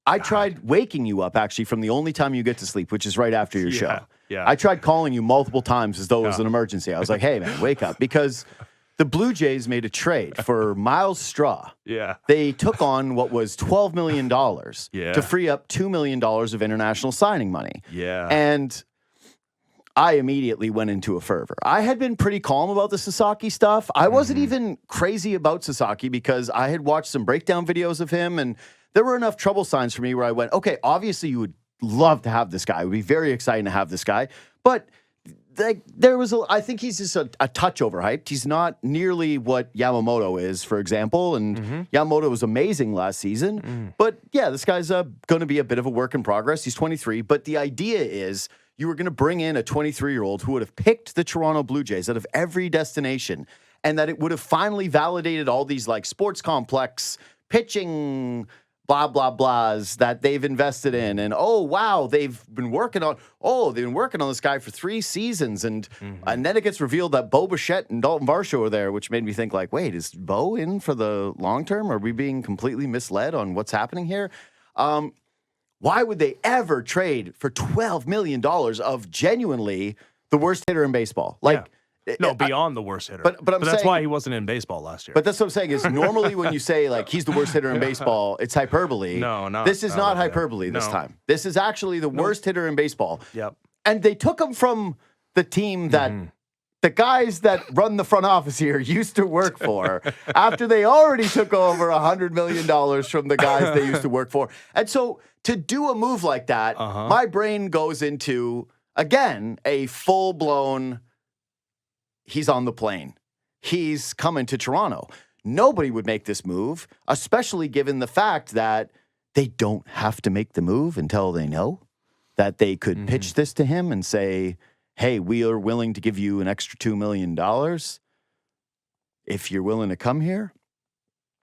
I tried waking you up, actually, from the only time you get to sleep, which is right after your show. Yeah. I tried calling you multiple times as though it was an emergency. I was like, hey, man, wake up. Because the Blue Jays made a trade for Myles Straw. Yeah. They took on what was $12 million to free up $2 million of international signing money. Yeah. And I immediately went into a fervor. I had been pretty calm about the Sasaki stuff. I wasn't even crazy about Sasaki because I had watched some breakdown videos of him, and there were enough trouble signs for me where I went, okay, obviously you would love to have this guy. It would be very exciting to have this guy. But I think he's just a touch overhyped. He's not nearly what Yamamoto is, for example. And Yamamoto was amazing last season. But yeah, this guy's going to be a bit of a work in progress. He's 23. But the idea is you were going to bring in a 23-year-old who would have picked the Toronto Blue Jays out of every destination, and that it would have finally validated all these like sports complex pitching blah, blah, blahs that they've invested in. And, oh, wow, they've been working on this guy for 3 seasons. And then it gets revealed that Bo Bichette and Dalton Varsho are there, which made me think, like, wait, is Bo in for the long term? Are we being completely misled on what's happening here? Why would they ever trade for $12 million of genuinely the worst hitter in baseball? Like, no, beyond the worst hitter. But that's saying, why he wasn't in baseball last year. But that's what I'm saying is normally when you say like he's the worst hitter in baseball, it's hyperbole. This is not hyperbole this time. This is actually the worst hitter in baseball. Yep. And they took him from the team that the guys that run the front office here used to work for after they already took over $100 million from the guys they used to work for. And so to do a move like that, my brain goes into, again, a full-blown, he's on the plane. He's coming to Toronto. Nobody would make this move, especially given the fact that they don't have to make the move until they know that they could pitch this to him and say, hey, we are willing to give you an extra $2 million if you're willing to come here.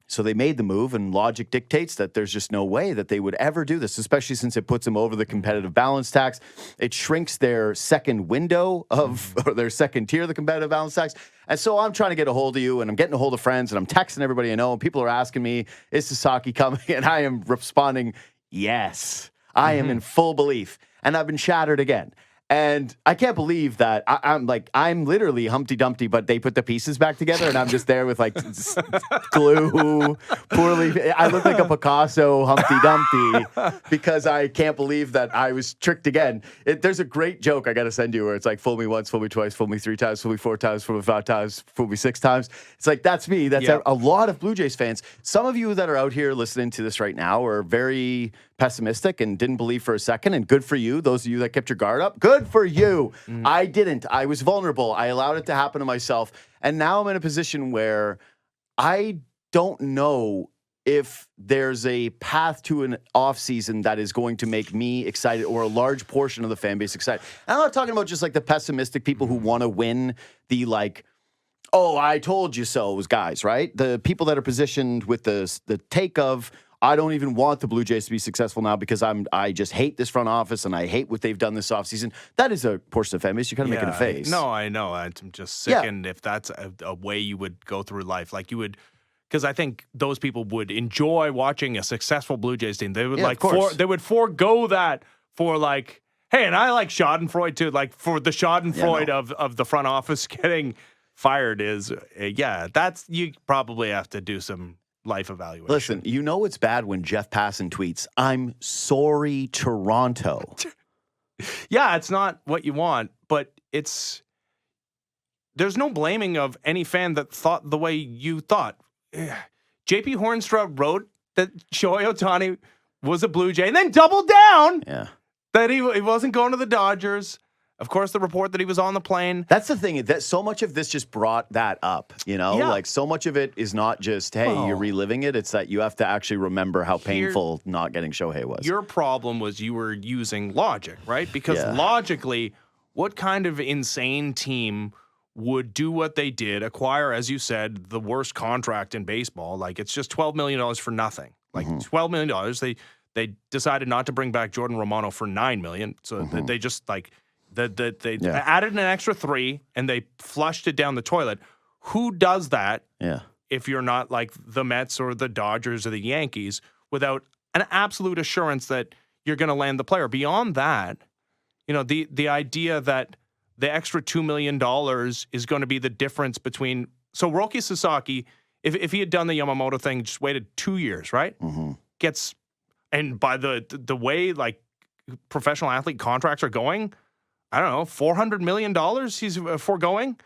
So they made the move, and logic dictates that there's just no way that they would ever do this, especially since it puts them over the competitive balance tax. It shrinks their second window of, or their second tier of the competitive balance tax. And so I'm trying to get a hold of you, and I'm getting a hold of friends, and I'm texting everybody I know, and people are asking me, is Sasaki coming? And I am responding, yes. I am in full belief. And I've been shattered again. And I can't believe that I'm literally Humpty Dumpty, but they put the pieces back together, and I'm just there with like glue, poorly. I look like a Picasso Humpty Dumpty because I can't believe that I was tricked again. There's a great joke I got to send you where it's like, fool me once, fool me twice, fool me 3 times, fool me 4 times, fool me 5 times, fool me 6 times. It's like, that's me. That's a lot of Blue Jays fans. Some of you that are out here listening to this right now are very pessimistic and didn't believe for a second, and good for you. Those of you that kept your guard up, good for you. I didn't. I was vulnerable. I allowed it to happen to myself, and now I'm in a position where I don't know if there's a path to an offseason that is going to make me excited, or a large portion of the fan base excited. And I'm not talking about just like the pessimistic people who want to win the like, oh, I told you so's guys, right? The people that are positioned with the take of, I don't even want the Blue Jays to be successful now because I just hate this front office and I hate what they've done this offseason. That is a portion of fan base. You're kind of making a face. No, I know. I'm just sickened if that's a way you would go through life. Like you would, because I think those people would enjoy watching a successful Blue Jays team. They would they would forego that for like, hey, and I like Schadenfreude too. Like for the Schadenfreude of the front office getting fired is, that's, you probably have to do some life evaluation. Listen, you know it's bad when Jeff Passan tweets, I'm sorry, Toronto. Yeah, it's not what you want, but there's no blaming of any fan that thought the way you thought. JP Hornstra wrote that Shohei Ohtani was a Blue Jay and then doubled down that he wasn't going to the Dodgers. Of course, the report that he was on the plane. That's the thing. That so much of this just brought that up, you know? Yeah. Like, so much of it is not just, hey, you're reliving it. It's that you have to actually remember how painful not getting Shohei was. Your problem was you were using logic, right? Because logically, what kind of insane team would do what they did, acquire, as you said, the worst contract in baseball? Like, it's just $12 million for nothing. Like, $12 million. They decided not to bring back Jordan Romano for $9 million. So they just, like... They added an extra 3 and they flushed it down the toilet. Who does that if you're not like the Mets or the Dodgers or the Yankees without an absolute assurance that you're going to land the player. Beyond that, the idea that the extra $2 million is going to be the difference between. So Rōki Sasaki, if he had done the Yamamoto thing, just waited 2 years, right? Mm-hmm. And by the way, like professional athlete contracts are going, I don't know, $400 million he's foregoing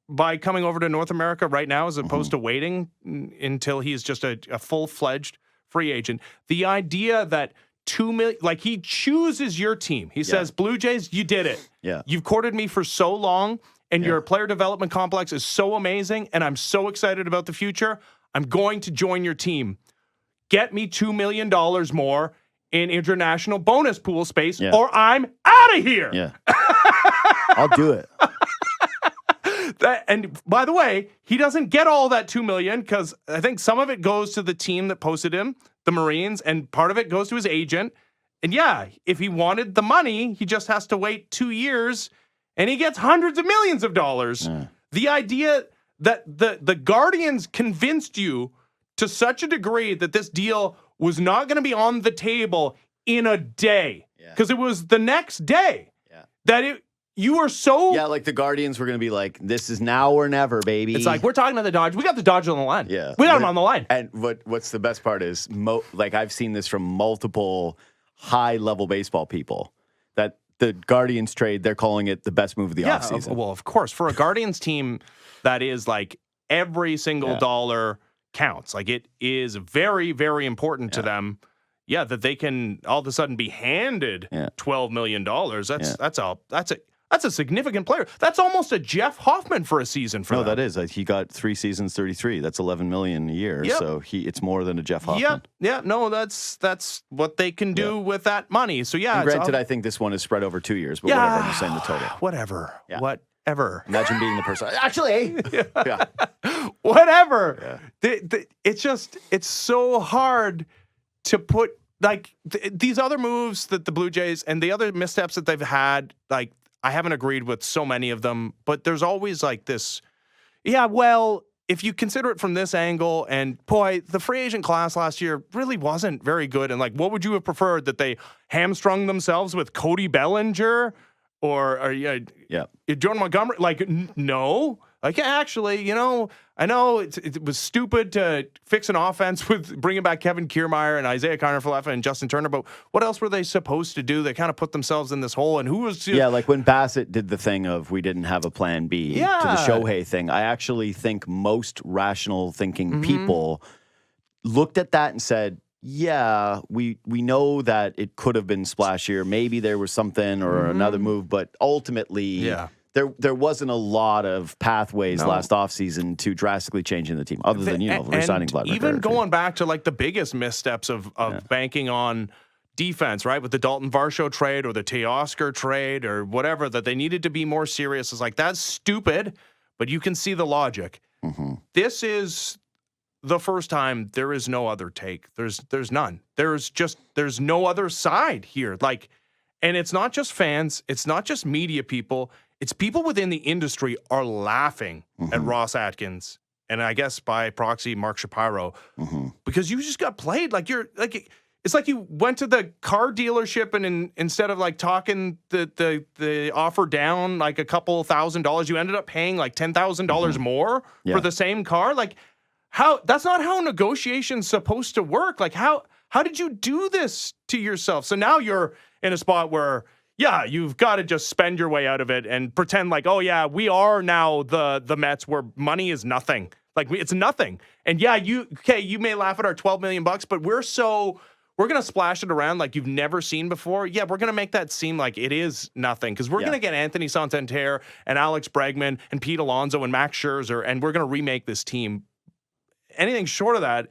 by coming over to North America right now, as opposed to waiting until he's just a full-fledged free agent. The idea that $2 million, like he chooses your team. He says, Blue Jays, you did it. Yeah. You've courted me for so long, and your player development complex is so amazing, and I'm so excited about the future. I'm going to join your team. Get me $2 million more in international bonus pool space, or I'm out of here. Yeah. I'll do it. And by the way, he doesn't get all that $2 million, because I think some of it goes to the team that posted him, the Marines, and part of it goes to his agent. And if he wanted the money, he just has to wait 2 years, and he gets hundreds of millions of dollars. Yeah. The idea that the Guardians convinced you to such a degree that this deal was not going to be on the table in a day, because it was the next day that you were so... Yeah, like the Guardians were going to be like, this is now or never, baby. It's like, we're talking to the Dodgers. We got the Dodgers on the line. Yeah. We got them on the line. And what's the best part is, like I've seen this from multiple high-level baseball people, that the Guardians trade, they're calling it the best move of the offseason. Well, of course. For a Guardians team that is like every single dollar counts. Like it is very, very important to them. Yeah, that they can all of a sudden be handed $12 million. That's a significant player. That's almost a Jeff Hoffman for a season for them. No, that is. He got 3 seasons, 33. That's $11 million a year. Yep. So it's more than a Jeff Hoffman. Yeah. No, that's what they can do with that money. So And granted, I think this one is spread over 2 years, but whatever. I'm just saying the total. Whatever. Imagine being the person. Actually, whatever. It's so hard to put like these other moves that the Blue Jays and the other missteps that they've had. Like, I haven't agreed with so many of them, but there's always like this. Yeah, well, if you consider it from this angle, and boy, the free agent class last year really wasn't very good. And like, what would you have preferred, that they hamstrung themselves with Cody Bellinger or Jordan Montgomery? Like, no. Like, actually, I know it was stupid to fix an offense with bringing back Kevin Kiermaier and Isaiah Kiner-Falefa and Justin Turner, but what else were they supposed to do? They kind of put themselves in this hole, and who was... like when Bassett did the thing of we didn't have a plan B to the Shohei thing, I actually think most rational thinking people looked at that and said, we know that it could have been splashier. Maybe there was something or another move, but ultimately... There wasn't a lot of pathways last offseason to drastically changing the team, other than, resigning Vladimir. Even going back to like the biggest missteps of banking on defense, right? With the Dalton Varsho trade or the Teoscar trade or whatever, that they needed to be more serious. It's like, that's stupid, but you can see the logic. This is the first time there is no other take. There's none. There's no other side here. Like, and it's not just fans. It's not just media people. It's people within the industry are laughing at Ross Atkins, and I guess by proxy, Mark Shapiro, because you just got played. Like it's like you went to the car dealership and instead of like talking the offer down like a couple $1,000s, you ended up paying like $10,000 more for the same car. Like, how? That's not how negotiation's supposed to work. Like, how did you do this to yourself? So now you're in a spot where, you've got to just spend your way out of it and pretend like, we are now the Mets, where money is nothing. Like, it's nothing. And you may laugh at our $12 million, but we're going to splash it around like you've never seen before. Yeah, we're going to make that seem like it is nothing, because we're going to get Anthony Santander and Alex Bregman and Pete Alonso and Max Scherzer, and we're going to remake this team. Anything short of that,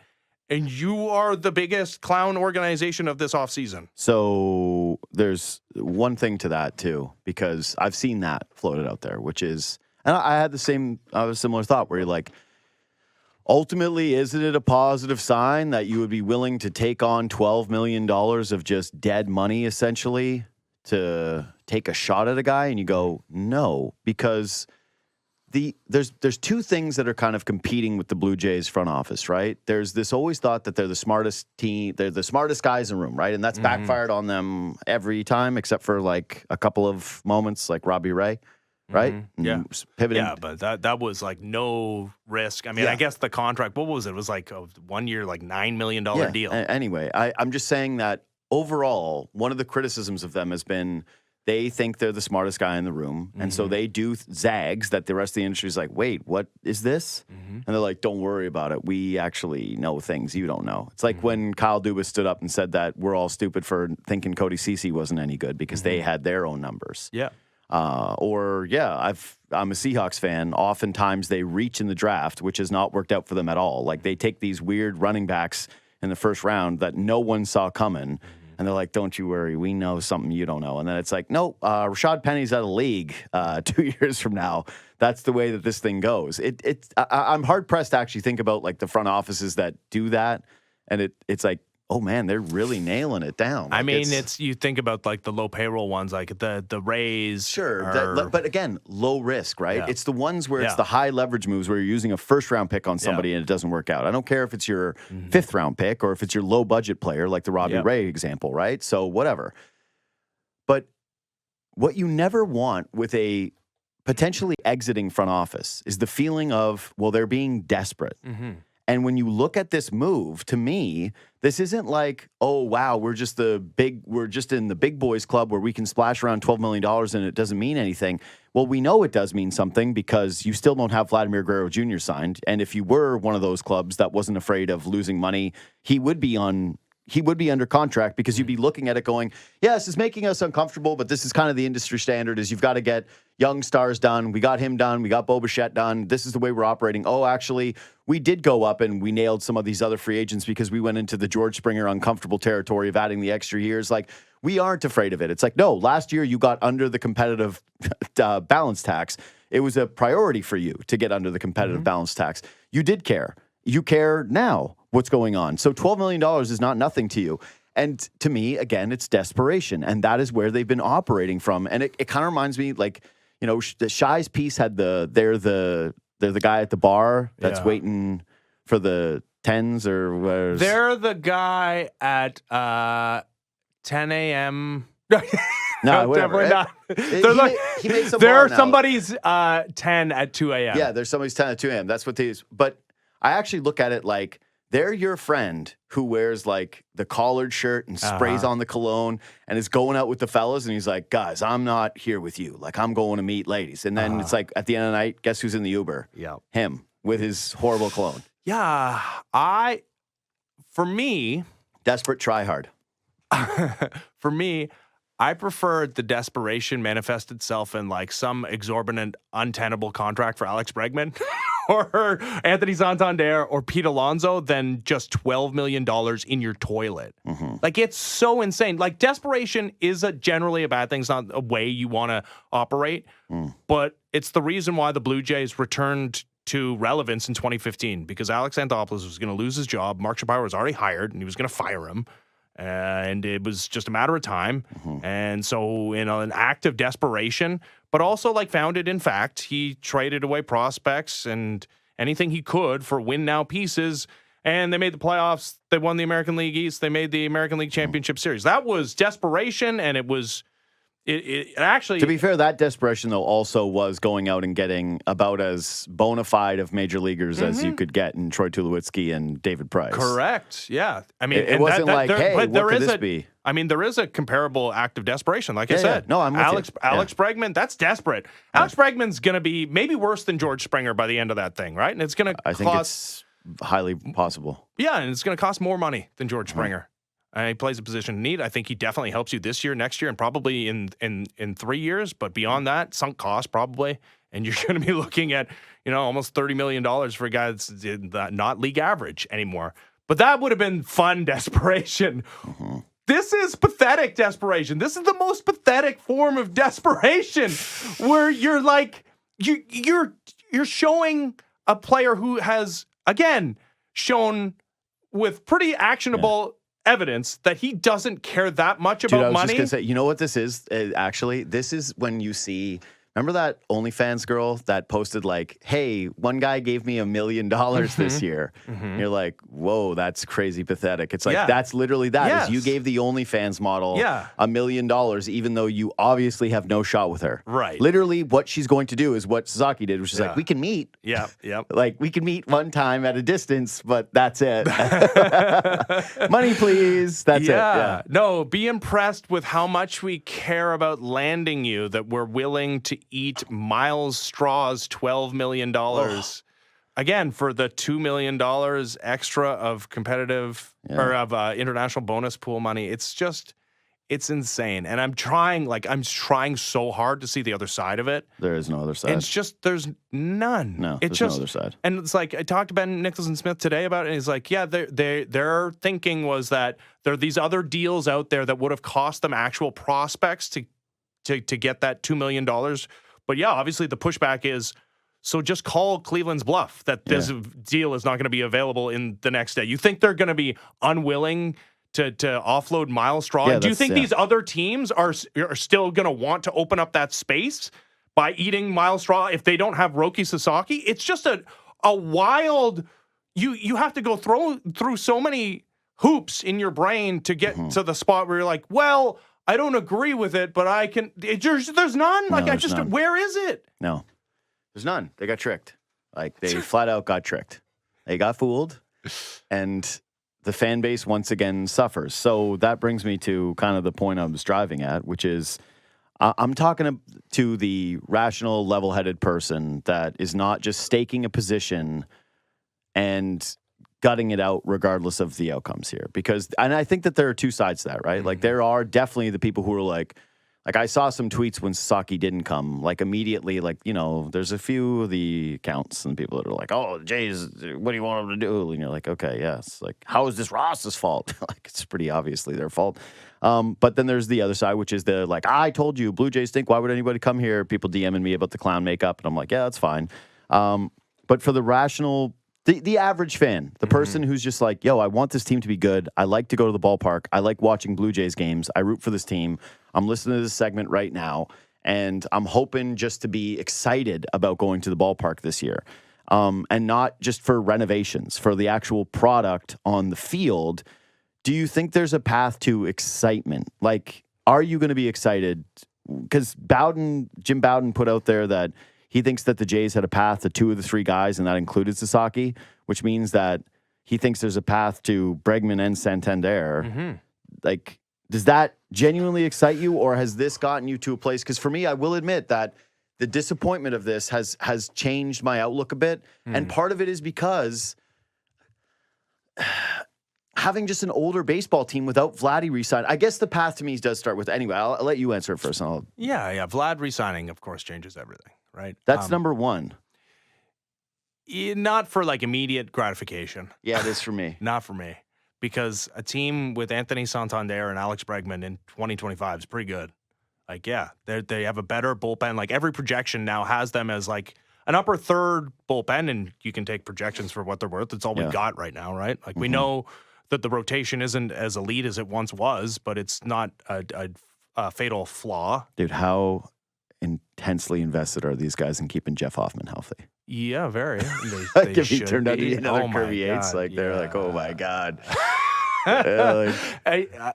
and you are the biggest clown organization of this offseason. So there's one thing to that, too, because I've seen that floated out there, which is, and I had a similar thought where you're like, ultimately, isn't it a positive sign that you would be willing to take on $12 million of just dead money, essentially, to take a shot at a guy? And you go, no, because there's two things that are kind of competing with the Blue Jays front office, right? There's this always thought that they're the smartest team, they're the smartest guys in the room, right? And that's backfired on them every time, except for like a couple of moments, like Robbie Ray, right? Yeah, pivoting. Yeah, but that was like no risk. I mean, I guess the contract, what was it? It was like a 1 year, like $9 million deal. Anyway, I'm just saying that overall, one of the criticisms of them has been they think they're the smartest guy in the room. And so they do zags that the rest of the industry is like, wait, what is this? And they're like, don't worry about it. We actually know things you don't know. It's like when Kyle Dubas stood up and said that we're all stupid for thinking Cody Ceci wasn't any good because they had their own numbers. Yeah. I'm a Seahawks fan. Oftentimes they reach in the draft, which has not worked out for them at all. Like they take these weird running backs in the first round that no one saw coming. And they're like, don't you worry, we know something you don't know. And then it's like, no, Rashad Penny's out of the league 2 years from now. That's the way that this thing goes. I'm hard-pressed to actually think about like the front offices that do that. And it's like, oh, man, they're really nailing it down. I mean, you think about like the low payroll ones, like the Rays. Sure. But again, low risk, right? Yeah. It's the ones where it's the high leverage moves where you're using a first-round pick on somebody and it doesn't work out. I don't care if it's your fifth-round pick or if it's your low-budget player like the Robbie Ray example, right? So whatever. But what you never want with a potentially exiting front office is the feeling of, well, they're being desperate. And when you look at this move, to me, this isn't like, oh, wow, we're just in the big boys club where we can splash around $12 million and it doesn't mean anything. Well, we know it does mean something because you still don't have Vladimir Guerrero Jr. signed. And if you were one of those clubs that wasn't afraid of losing money, he would be under contract because you'd be looking at it going, yeah, this is making us uncomfortable, but this is kind of the industry standard is you've got to get young stars done. We got him done. We got Bo Bichette done. This is the way we're operating. Oh, actually, we did go up and we nailed some of these other free agents because we went into the George Springer uncomfortable territory of adding the extra years. Like, we aren't afraid of it. It's like, no, last year you got under the competitive balance tax. It was a priority for you to get under the competitive balance tax. You did care. You care now what's going on. So $12 million is not nothing to you. And to me, again, it's desperation. And that is where they've been operating from. And it kind of reminds me, like, you know, the Shy's piece had they're the guy at the bar that's waiting for the tens or where. They're the guy at 10 a.m. No, definitely not. He made some they're bar now. somebody's 10 at 2 a.m. Yeah, there's somebody's 10 at 2 a.m. That's what they use. But I actually look at it like they're your friend who wears like the collared shirt and sprays on the cologne and is going out with the fellas. And he's like, guys, I'm not here with you. Like, I'm going to meet ladies. And then it's like at the end of the night, guess who's in the Uber? Yeah. Him with his horrible cologne. Yeah. For me, desperate Tryhard. For me, I prefer the desperation manifest itself in like some exorbitant, untenable contract for Alex Bregman or Anthony Santander or Pete Alonso than just $12 million in your toilet. Like, it's so insane. Like, desperation is generally a bad thing. It's not a way you want to operate, but it's the reason why the Blue Jays returned to relevance in 2015 because Alex Anthopoulos was going to lose his job. Mark Shapiro was already hired and he was going to fire him. And it was just a matter of time. And so in an act of desperation, but also like founded in fact, he traded away prospects and anything he could for win now pieces. And they made the playoffs. They won the American League East. They made the American League Championship Series. That was desperation. And it was it actually, to be fair, that desperation though also was going out and getting about as bona fide of major leaguers as you could get in Troy Tulowitzki and David Price. Correct. Yeah. I mean, it wasn't hey, what could this be? I mean, there is a comparable act of desperation. Like I said, no, I'm with Alex Bregman, that's desperate. Alex Bregman's going to be maybe worse than George Springer by the end of that thing, right? And it's going to I think it's highly possible. Yeah, and it's going to cost more money than George Springer. He plays a position in need. I think he definitely helps you this year, next year, and probably in 3 years. But beyond that, sunk cost probably. And you're going to be looking at, almost $30 million for a guy that's not league average anymore. But that would have been fun desperation. This is pathetic desperation. This is the most pathetic form of desperation where you're like, you're showing a player who has, again, shown with pretty actionable evidence that he doesn't care that much about money. Just gonna say, you know what this is? Actually, this is when you see Remember that OnlyFans girl that posted like, hey, one guy gave me $1 million this year. You're like, whoa, that's crazy pathetic. It's like, that's literally that. Yes. Is you gave the OnlyFans model $1 million, even though you obviously have no shot with her. Right. Literally what she's going to do is what Sasaki did, which is like, we can meet. Yeah. Like, we can meet one time at a distance, but that's it. Money, please. That's it. Yeah. No, be impressed with how much we care about landing you that we're willing to eat Myles Straw's $12 million. Again, for the $2 million extra of competitive or of international bonus pool money. It's insane. And I'm trying so hard to see the other side of it. There is no other side. It's just, there's none. No, it's there's no other side. And it's like, I talked to Ben Nicholson-Smith today about it, and he's like, yeah, their thinking was that there are these other deals out there that would have cost them actual prospects to get that $2 million. But yeah, obviously the pushback is, so just call Cleveland's bluff that this deal is not going to be available in the next day. You think they're going to be unwilling to offload Myles Straw? Yeah, do you think these other teams are still going to want to open up that space by eating Myles Straw if they don't have Rōki Sasaki? It's just a wild. You have to go through so many hoops in your brain to get to the spot where you're like, well, I don't agree with it, but I can. There's none. Like, none. Where is it? No, there's none. They got tricked. Like, they flat out got tricked. They got fooled, and the fan base once again suffers. So that brings me to kind of the point I was driving at, which is I'm talking to the rational, level-headed person that is not just staking a position and gutting it out regardless of the outcomes here. And I think that there are two sides to that, right? Like, there are definitely the people who are like I saw some tweets when Sasaki didn't come, like, immediately, like, you know, there's a few of the accounts and people that are like, oh, the Jays, what do you want them to do? And you're like, okay, yes. Like, how is this Ross's fault? Like, it's pretty obviously their fault. But then there's the other side, which is the, like, I told you, Blue Jays stink. Why would anybody come here? People DMing me about the clown makeup. And I'm like, yeah, that's fine. But for the rational, the average fan, the person who's just like, yo, I want this team to be good. I like to go to the ballpark. I like watching Blue Jays games. I root for this team. I'm listening to this segment right now, and I'm hoping just to be excited about going to the ballpark this year. And not just for renovations, for the actual product on the field. Do you think there's a path to excitement? Like, are you going to be excited? Because Jim Bowden put out there that he thinks that the Jays had a path to 2 of the 3 guys, and that included Sasaki, which means that he thinks there's a path to Bregman and Santander. Like, does that genuinely excite you, or has this gotten you to a place? Because for me, I will admit that the disappointment of this has changed my outlook a bit. And part of it is because having just an older baseball team without Vladdy re-sign, I guess the path to me does start with, anyway, I'll let you answer it first. Yeah. Vlad re-signing, of course, changes everything, right? That's number one. Not for, like, immediate gratification. Yeah, it is for me. Not for me. Because a team with Anthony Santander and Alex Bregman in 2025 is pretty good. Like, yeah, they have a better bullpen. Like, every projection now has them as, like, an upper third bullpen, and you can take projections for what they're worth. It's all we got right now, right? Like, we know that the rotation isn't as elite as it once was, but it's not a fatal flaw. Dude, how intensely invested are these guys in keeping Jeff Hoffman healthy? Yeah, very. Like, if he turned out to be another Kirby Yates, like, they're like, oh my God.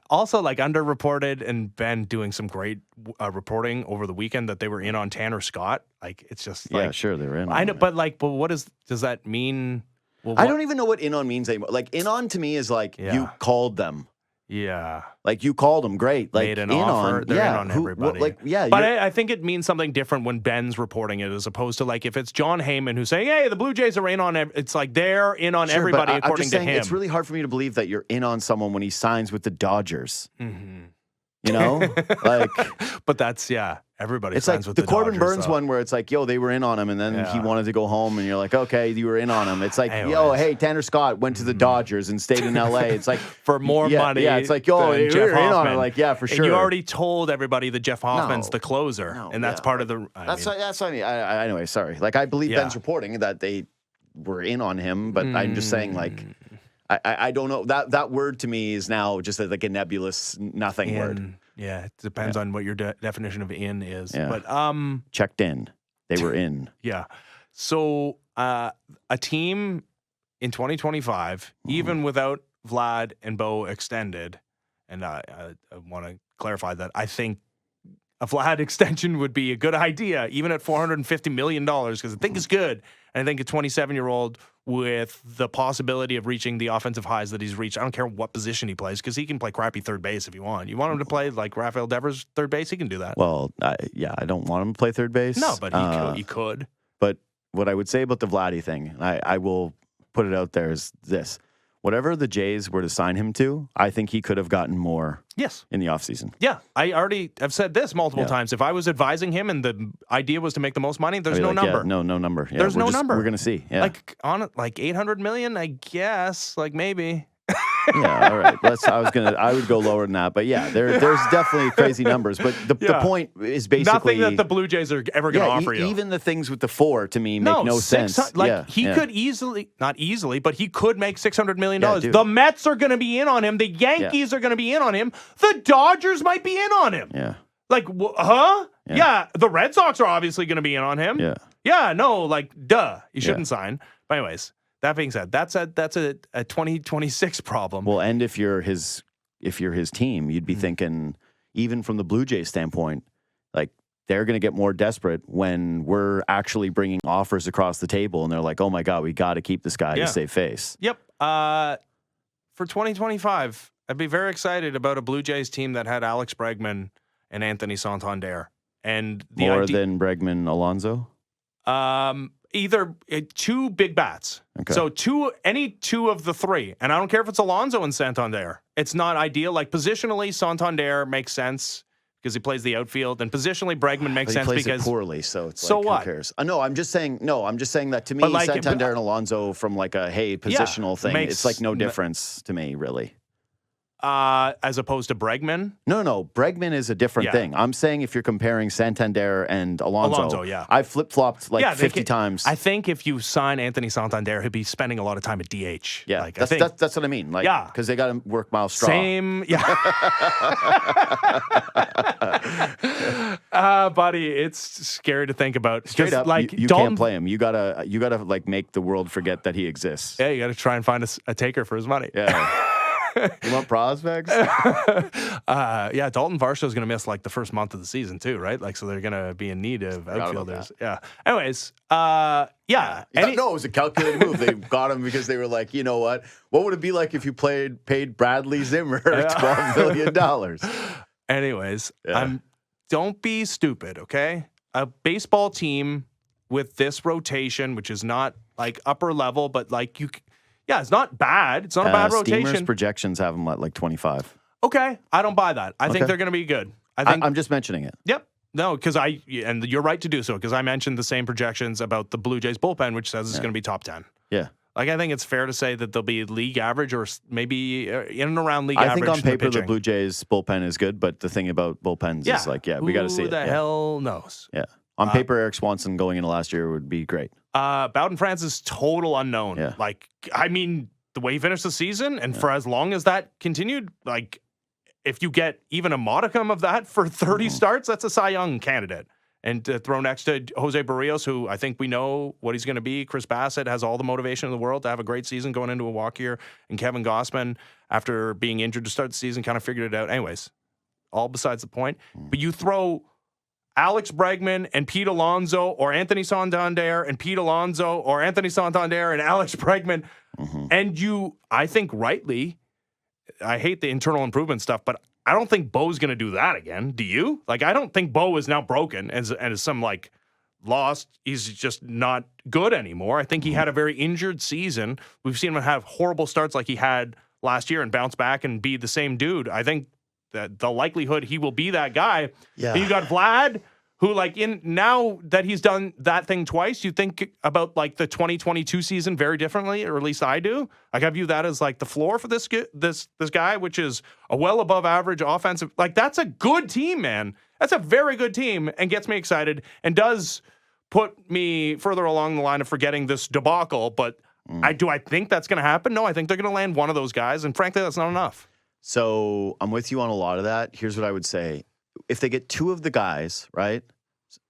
Also, like, underreported, and Ben doing some great reporting over the weekend that they were in on Tanner Scott. Like, it's just like, yeah, sure, they were in. I know, but does that mean? Well, I don't even know what in on means anymore. Like, in on to me is like, you called them. Yeah. Like, you called them. Great. Like, made an offer. They're in on everybody. But I think it means something different when Ben's reporting it, as opposed to, like, if it's John Heyman who's saying, hey, the Blue Jays are in on it's like they're in on everybody according to him. It's really hard for me to believe that you're in on someone when he signs with the Dodgers. You know? Like, but that's, everybody it's signs like with the Corbin Dodgers, Burns one where it's like, yo, they were in on him, and then he wanted to go home, and you're like, okay, you were in on him. It's like, yo, hey, Tanner Scott went to the Dodgers and stayed in LA. It's like, for more money. Yeah, it's like, yo, you're Jeff in on him. Like, yeah, for sure. And you already told everybody that Jeff Hoffman's the closer, and that's part of the. That's what I mean. Anyway, sorry. Like, I believe Ben's reporting that they were in on him, but I'm just saying, like, I don't know. That word to me is now just like a nebulous nothing word. Yeah, it depends on what your definition of in is. Yeah. But checked in. They were in. Yeah. So a team in 2025, even without Vlad and Bo extended, and I want to clarify that I think a Vlad extension would be a good idea, even at $450 million, because I think it's good. And I think a 27-year-old with the possibility of reaching the offensive highs that he's reached, I don't care what position he plays, because he can play crappy third base if you want. You want him to play like Rafael Devers third base, he can do that. Well, I don't want him to play third base. No, but he could. But what I would say about the Vladdy thing, I will put it out there, is this. Whatever the Jays were to sign him to, I think he could have gotten more in the offseason. Yeah, I already have said this multiple times. If I was advising him and the idea was to make the most money, there's no number. No number. Yeah, there's no number. We're going to see. Yeah. Like 800 million, I guess. Like maybe. Yeah, all right. I would go lower than that, but yeah, there's definitely crazy numbers. But the point is basically nothing that the Blue Jays are ever going to offer you. Even the things with the 4 to me make no sense. He could easily, not easily, but he could make $600 million. Yeah, the Mets are going to be in on him. The Yankees are going to be in on him. The Dodgers might be in on him. Yeah. Like, huh? Yeah. The Red Sox are obviously going to be in on him. Yeah. Yeah. No. Like, duh. You shouldn't sign. But anyways. That being said, that's a 2026 problem. Well, and if you're his team, you'd be thinking, even from the Blue Jays standpoint, like they're going to get more desperate when we're actually bringing offers across the table, and they're like, "Oh my God, we got to keep this guy to save face." Yep. For 2025, I'd be very excited about a Blue Jays team that had Alex Bregman and Anthony Santander, and more than Bregman Alonso. Either 2 big bats. Okay. So any 2 of the 3. And I don't care if it's Alonso and Santander. It's not ideal. Like positionally, Santander makes sense because he plays the outfield. And positionally, Bregman makes sense because... he plays it poorly, so it's so like, what? who cares? No, I'm just saying that to me, Santander and Alonso from like a, positional thing, it's like no difference to me, really. As opposed to Bregman? No. Bregman is a different thing. I'm saying if you're comparing Santander and Alonso, I've flip-flopped 50 times. I think if you sign Anthony Santander, he'll be spending a lot of time at DH. Yeah, that's what I mean. Like, because they got to work Myles Straw. Buddy, it's scary to think about. Straight up, like you can't play him. You gotta like make the world forget that he exists. Yeah, you got to try and find a taker for his money. Yeah. You want prospects? Dalton Varsho is going to miss like the first month of the season too, right? Like, so they're going to be in need of outfielders. Yeah. Anyways, no, it was a calculated move. They got him because they were like, you know what? What would it be like if you paid Bradley Zimmer $12 million? Anyways, don't be stupid, okay? A baseball team with this rotation, which is not like upper level, but like yeah, it's not bad. It's not a bad rotation. Steamers projections have them at like 25. Okay, I don't buy that. I think they're going to be good. I'm just mentioning it. Yep. No, because and you're right to do so, because I mentioned the same projections about the Blue Jays bullpen, which says it's going to be top 10. Yeah. Like, I think it's fair to say that they'll be league average or maybe in and around league average. I think on paper the Blue Jays bullpen is good, but the thing about bullpens is like, we got to see it. Who the hell knows? Yeah. On paper, Eric Swanson going into last year would be great. Bowden Francis, total unknown. Yeah. Like, I mean, the way he finished the season, and for as long as that continued, like, if you get even a modicum of that for 30 starts, that's a Cy Young candidate. And to throw next to Jose Barrios, who I think we know what he's going to be. Chris Bassett has all the motivation in the world to have a great season going into a walk year. And Kevin Gossman, after being injured to start the season, kind of figured it out. Anyways, all besides the point. But you throw Alex Bregman and Pete Alonso, or Anthony Santander and Pete Alonso, or Anthony Santander and Alex Bregman, and you, I think rightly, I hate the internal improvement stuff, but I don't think Bo's going to do that again. Do you? Like, I don't think Bo is now broken and is some, like, lost. He's just not good anymore. I think he had a very injured season. We've seen him have horrible starts like he had last year and bounce back and be the same dude. I think that the likelihood he will be that guy. Yeah. And you got Vlad, who, like, in now that he's done that thing twice, you think about, like, the 2022 season very differently, or at least I do. Like, I view that as, like, the floor for this guy, which is a well above average offensive. Like, that's a good team, man. That's a very good team, and gets me excited and does put me further along the line of forgetting this debacle. But do I think that's going to happen? No, I think they're going to land one of those guys, and frankly, that's not enough. So I'm with you on a lot of that. Here's what I would say. If they get 2 of the guys, right?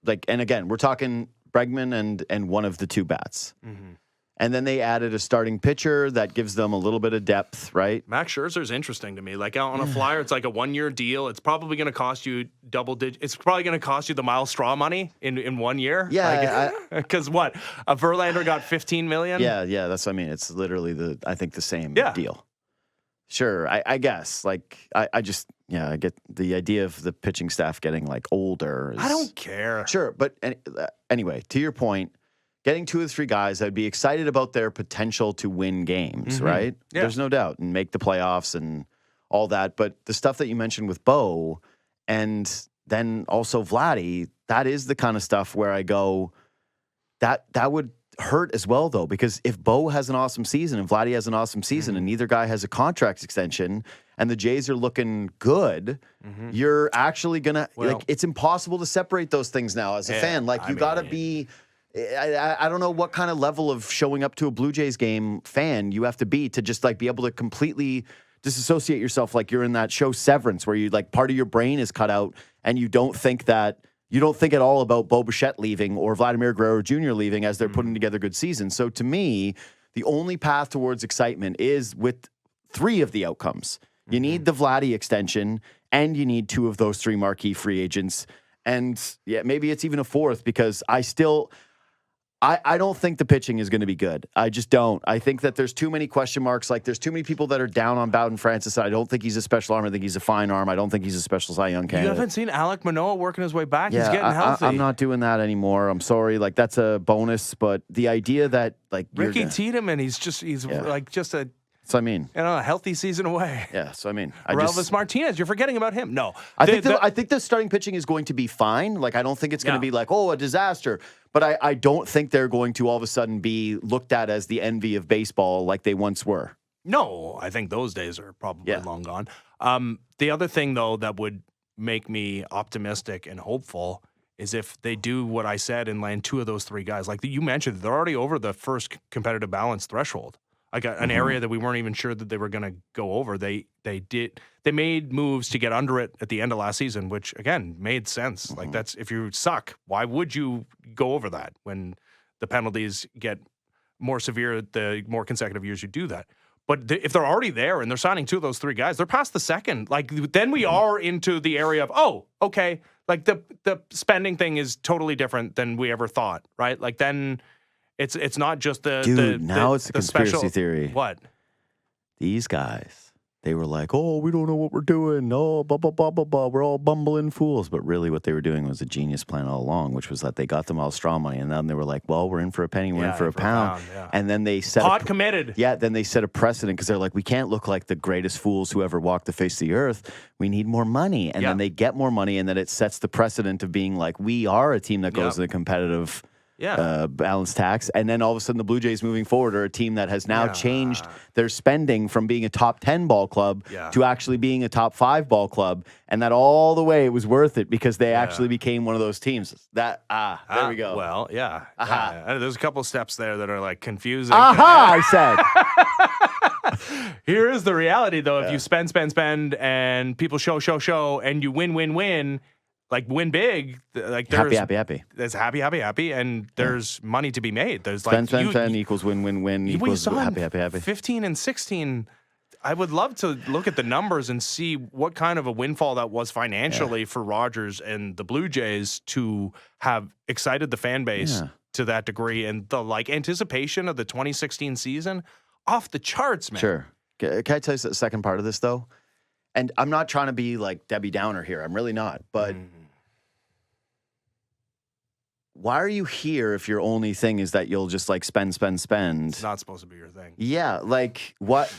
Like, and again, we're talking Bregman and one of the 2 bats. Mm-hmm. And then they added a starting pitcher that gives them a little bit of depth, right? Max Scherzer's interesting to me. Like out on a flyer, it's like a 1-year deal. It's probably going to cost you double digit. It's probably going to cost you the Myles Straw money in 1 year. Yeah, because what a Verlander got $15 million. Yeah. That's what I mean. It's literally the same deal. Sure, I guess. Like I just I get the idea of the pitching staff getting like older. I don't care. Sure, but anyway, to your point. Getting 2 or 3 guys, I'd be excited about their potential to win games, right? Yeah. There's no doubt, and make the playoffs and all that. But the stuff that you mentioned with Bo and then also Vladdy, that is the kind of stuff where I go, that would hurt as well, though, because if Bo has an awesome season and Vladdy has an awesome season and neither guy has a contract extension and the Jays are looking good, you're actually going to, like, it's impossible to separate those things now as a fan. Like, you got to be... I don't know what kind of level of showing up to a Blue Jays game fan you have to be to just like be able to completely disassociate yourself, like you're in that show Severance where you like part of your brain is cut out and you don't think at all about Bo Bichette leaving or Vladimir Guerrero Jr. leaving as they're putting together good seasons. So to me, the only path towards excitement is with 3 of the outcomes. You need the Vladdy extension and you need 2 of those 3 marquee free agents. And maybe it's even a 4th because I don't think the pitching is going to be good. I just don't. I think that there's too many question marks. Like, there's too many people that are down on Bowden Francis. I don't think he's a special arm. I think he's a fine arm. I don't think he's a special Cy Young candidate. You haven't seen Alek Manoah working his way back? He's getting healthy. I'm not doing that anymore. I'm sorry. Like, that's a bonus. But the idea that, like... Ricky Tiedemann, he's like just a... So I mean, a healthy season away. Yeah. So I mean, Elvis Martinez, you're forgetting about him. No, I think the starting pitching is going to be fine. Like I don't think it's going to be like a disaster. But I don't think they're going to all of a sudden be looked at as the envy of baseball like they once were. No, I think those days are probably long gone. The other thing though that would make me optimistic and hopeful is if they do what I said and land 2 of those 3 guys. Like you mentioned, they're already over the first competitive balance threshold. Like an area that we weren't even sure that they were going to go over. They made moves to get under it at the end of last season, which again made sense. Like that's, if you suck, why would you go over that when the penalties get more severe the more consecutive years you do that? But if they're already there and they're signing 2 of those 3 guys, they're past the second. Like then we are into the area of, okay, like the spending thing is totally different than we ever thought, right? Like then it's not just it's a conspiracy theory. What? These guys, they were like, we don't know what we're doing. Blah, blah, blah, blah, blah. We're all bumbling fools. But really what they were doing was a genius plan all along, which was that they got the Myles Straw money. And then they were like, well, we're in for a penny. We're in for a pound. And then they set committed. Yeah, then they set a precedent because they're like, we can't look like the greatest fools who ever walked the face of the earth. We need more money. And then they get more money. And then it sets the precedent of being like, we are a team that goes to the competitive balance tax. And then all of a sudden the Blue Jays moving forward are a team that has now changed their spending from being a top 10 ball club to actually being a top 5 ball club. And that all the way it was worth it because they actually became one of those teams. There we go. Well, there's a couple steps there that are like confusing. I said. Here is the reality though. If you spend and people show and you win, like win big, like there's happy. There's happy, and there's money to be made. There's like spend equals win equals happy. 15 and 16. I would love to look at the numbers and see what kind of a windfall that was financially for Rogers and the Blue Jays to have excited the fan base to that degree, and the like anticipation of the 2016 season off the charts, man. Sure. Can I tell you the second part of this though? And I'm not trying to be like Debbie Downer here. I'm really not. But why are you here if your only thing is that you'll just like spend? It's not supposed to be your thing. Yeah. Like what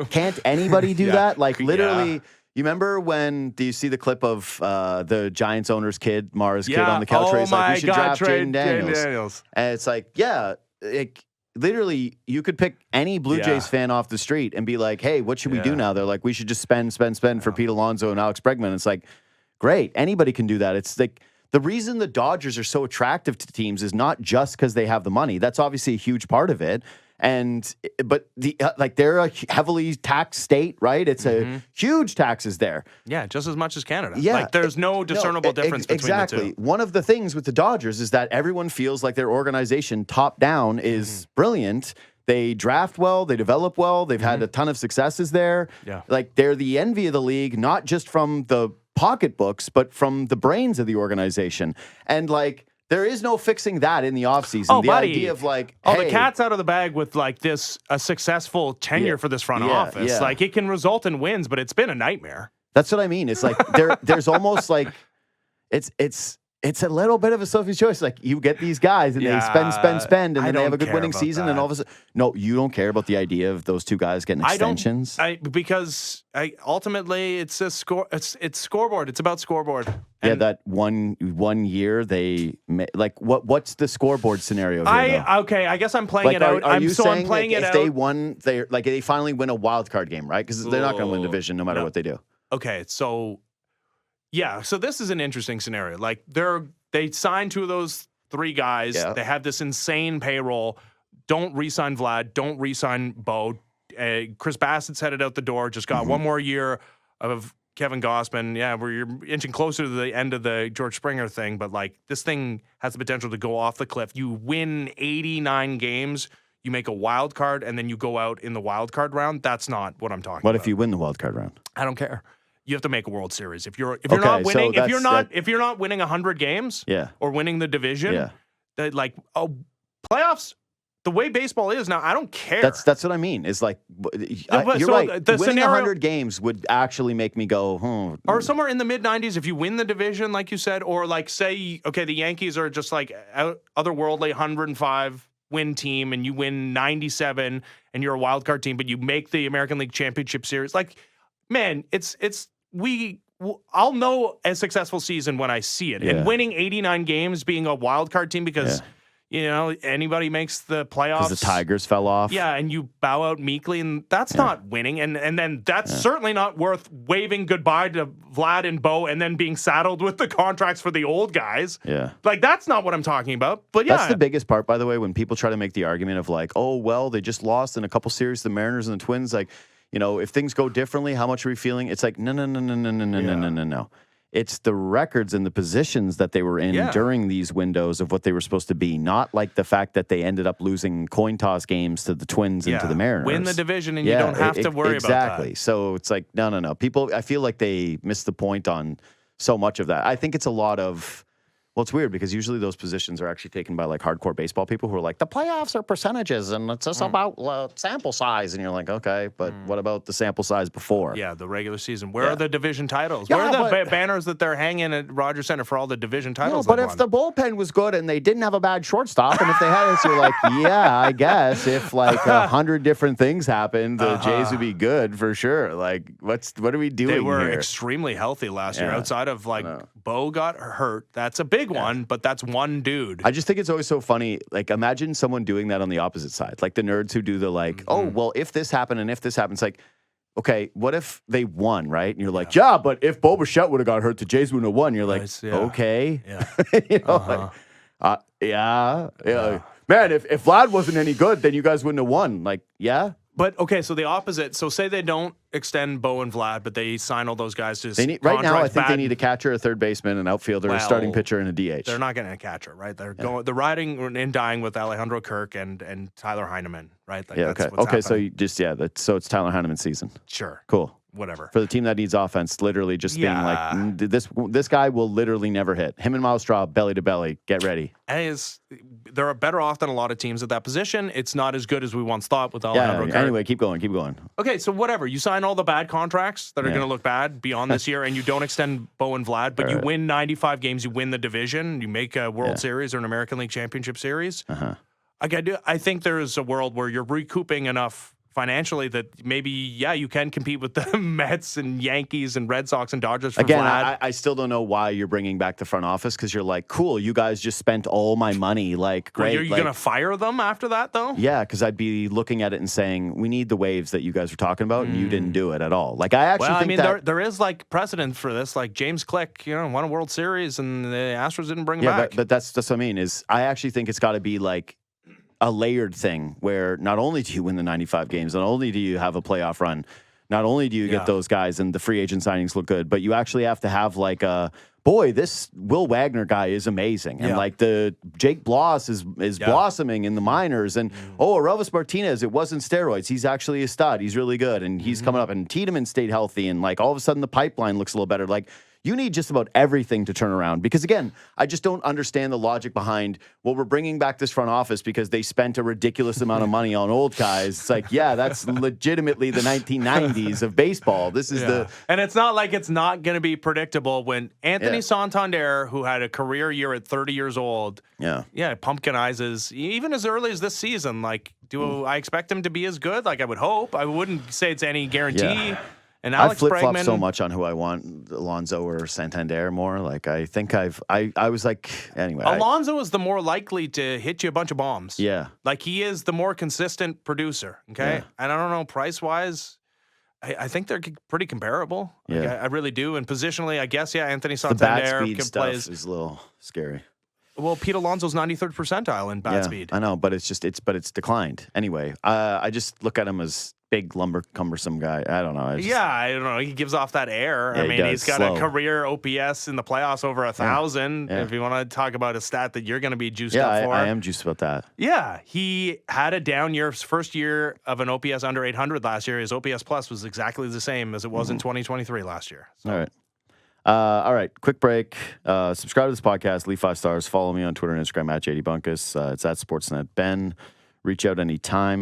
can't anybody do that? Like literally, you remember do you see the clip of the Giants owner's kid, Mara's kid on the couch where he's like, we should draft Jaden Daniels. And it's like, literally, you could pick any Blue Jays fan off the street and be like, hey, what should we do now? They're like, we should just spend for Pete Alonso and Alex Bregman. It's like, great. Anybody can do that. It's like the reason the Dodgers are so attractive to teams is not just because they have the money. That's obviously a huge part of it. But they're a heavily taxed state, right? It's a huge taxes there. Yeah, just as much as Canada. Yeah. Like there's no discernible difference between exactly. the two. One of the things with the Dodgers is that everyone feels like their organization top down is brilliant. They draft well, they develop well, they've had a ton of successes there. Yeah. Like they're the envy of the league, not just from the pocketbooks, but from the brains of the organization. And like there is no fixing that in the offseason. Oh, the buddy. idea of like, the cat's out of the bag with like a successful tenure for this front office. Yeah. Like it can result in wins, but it's been a nightmare. That's what I mean. It's like there's almost like it's a little bit of a selfish choice. Like you get these guys and they spend, and then they have a good winning season, and all of a sudden, no, you don't care about the idea of those two guys getting extensions. Because ultimately it's a score. It's scoreboard. It's about scoreboard. And that one year they like what's the scoreboard scenario here? I guess I'm playing it out. I'm playing like, it out. If they won, they finally win a wild card game, right? Because they're not going to win division no matter what they do. Okay, so. Yeah, so this is an interesting scenario. Like they signed two of those three guys. Yeah. They have this insane payroll. Don't re-sign Vlad. Don't re-sign Bo. Chris Bassett's headed out the door. Just got one more year of Kevin Gausman. Yeah, where you're inching closer to the end of the George Springer thing. But like this thing has the potential to go off the cliff. You win 89 games. You make a wild card, and then you go out in the wild card round. That's not what I'm talking about. What if you win the wild card round? I don't care. You have to make a World Series. If you're not winning, if you're not winning 100 games, or winning the division, playoffs. The way baseball is now, I don't care. That's what I mean. It's like you're right. Winning 100 games would actually make me go, Or somewhere in the mid 90s, if you win the division, like you said, or like say, okay, the Yankees are just like otherworldly 105 win team, and you win 97, and you're a wild card team, but you make the American League Championship Series, like. Man, I'll know a successful season when I see it. And winning 89 games, being a wild card team because anybody makes the playoffs. Because the Tigers fell off. Yeah, and you bow out meekly, and that's not winning. And then that's certainly not worth waving goodbye to Vlad and Bo and then being saddled with the contracts for the old guys. Yeah. Like, that's not what I'm talking about. But yeah. That's the biggest part, by the way, when people try to make the argument of like, oh, well, they just lost in a couple series to the Mariners and the Twins. Like, if things go differently, how much are we feeling? It's like, no. It's the records and the positions that they were in during these windows of what they were supposed to be, not like the fact that they ended up losing coin toss games to the Twins and to the Mariners. Win the division and you don't have to worry about that. Exactly. So it's like, no. People, I feel like they missed the point on so much of that. I think it's a lot of... Well, it's weird because usually those positions are actually taken by like hardcore baseball people who are like, the playoffs are percentages and it's just about sample size. And you're like, okay, but what about the sample size before? Yeah, the regular season. Where are the division titles? Where are the banners that they're hanging at Rogers Center for all the division titles? But if the bullpen was good and they didn't have a bad shortstop, and if they had this, you're like, yeah, I guess if like 100 different things happened, the Jays would be good for sure. Like, what are we doing here? They were extremely healthy last year outside of like Bo got hurt. That's a big one, but that's one dude. I just think it's always so funny. Like, imagine someone doing that on the opposite side. Like the nerds who do the like, oh, well, if this happened and if this happens, like, okay, what if they won, right? And you're like, yeah, but if Bo Bichette would have got hurt, the Jays wouldn't have won. You're like, okay. Yeah. Man, if Vlad wasn't any good, then you guys wouldn't have won. Like, yeah. But, okay, so the opposite. So say they don't extend Bo and Vlad, but they sign all those guys to right now, I think they need a catcher, a third baseman, an outfielder, a starting pitcher, and a DH. They're not getting a catcher, right? They're riding and dying with Alejandro Kirk and Tyler Heineman, right? Like, that's what's happening. So you just, so it's Tyler Heineman's season. Sure. Cool. Whatever. For the team that needs offense, literally just being like, this guy will literally never hit. Him and Myles Straw, belly to belly. Get ready. They're better off than a lot of teams at that position. It's not as good as we once thought with Alejandro Kirk. Anyway, keep going. Okay, so whatever. You sign all the bad contracts that are going to look bad beyond this year, and you don't extend Bo and Vlad, but you win 95 games, you win the division, you make a World Series or an American League Championship Series. I think there is a world where you're recouping enough financially that maybe, you can compete with the Mets and Yankees and Red Sox and Dodgers for Vlad. I still don't know why you're bringing back the front office, because you're like, cool, you guys just spent all my money. Like, great. Are you going to fire them after that, though? Yeah, because I'd be looking at it and saying, we need the waves that you guys were talking about, and you didn't do it at all. Like, I actually think that... there is, like, precedent for this. Like, James Click, won a World Series, and the Astros didn't bring him back. But that's what I mean, is I actually think it's got to be, like, a layered thing where not only do you win the 95 games, not only do you have a playoff run, not only do you get those guys and the free agent signings look good, but you actually have to have like this Will Wagner guy is amazing. And like the Jake Bloss is blossoming in the minors. And Arovis Martinez, it wasn't steroids. He's actually a stud. He's really good. And he's coming up, and Tiedemann stayed healthy. And like all of a sudden the pipeline looks a little better. Like you need just about everything to turn around. Because again, I just don't understand the logic behind, well, we're bringing back this front office because they spent a ridiculous amount of money on old guys. It's like, yeah, that's legitimately the 1990s of baseball. This is and it's not like it's not going to be predictable when Anthony Santander, who had a career year at 30 years old, pumpkinizes even as early as this season. Like, do I expect him to be as good? Like, I would hope. I wouldn't say it's any guarantee. Yeah. And Alex I flip-flop Bregman, so much on who I want, Alonso or Santander more. Like, I think I was like, anyway. Alonso is the more likely to hit you a bunch of bombs. Yeah. Like, he is the more consistent producer, okay? Yeah. And I don't know, price-wise, I think they're pretty comparable. Like, Yeah. I really do. And positionally, I guess, Anthony The bat Santander speed can stuff play. is a little scary. Well, Pete Alonso's 93rd percentile in bat speed. I know, but it's declined. Anyway, I just look at him as big, cumbersome guy. I don't know. I don't know. He gives off that air. Yeah, I mean, he's got slow. a career OPS in the playoffs over 1,000. Yeah. If you want to talk about a stat that you're going to be juiced up for. I am juiced about that. Yeah, he had a down year. First year of an OPS under 800 last year. His OPS plus was exactly the same as it was in 2023 last year. So. All right. Quick break. Subscribe to this podcast. Leave 5 stars. Follow me on Twitter and Instagram at JD Bunkis. It's at Sportsnet. Ben, reach out anytime.